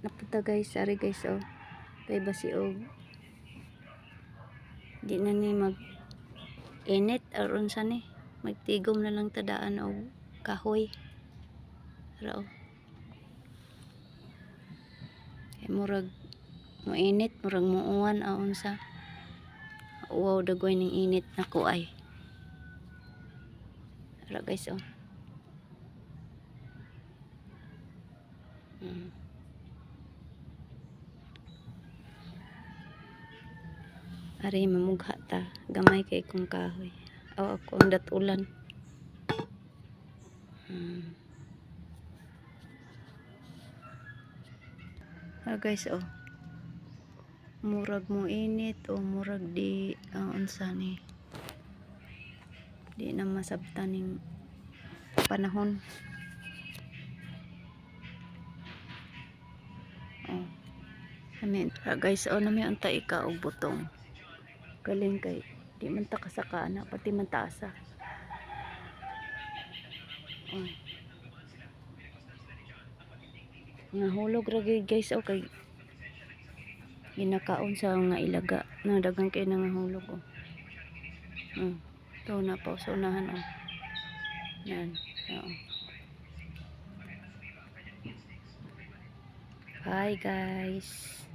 napunta guys, ari guys oh. Kay basi og di na ni mag init aron sa ni magtigom na lang tadaan og kahoy. Ra oh. Kay murag mo init, murag muuwan aon sa. Wow, dagoy ning init nako ay. Ra guys oh. Ari mamugha ta, gamay kay kong kahoy. Aw ako ang datulan. Guys oh. Murag mo init o murag di unsa ni. Di na masabtan ning panahon. Oh. Guys oh, nami unta ika og butong. Galing kay di man ta kasaka na pati man taasa. Oh. Nahulog ra guys oh kay ginakaon sa nga ilaga na dagang kay nangahulog oh. To na pa sa unahan oh. Yan. Oo. Hi guys.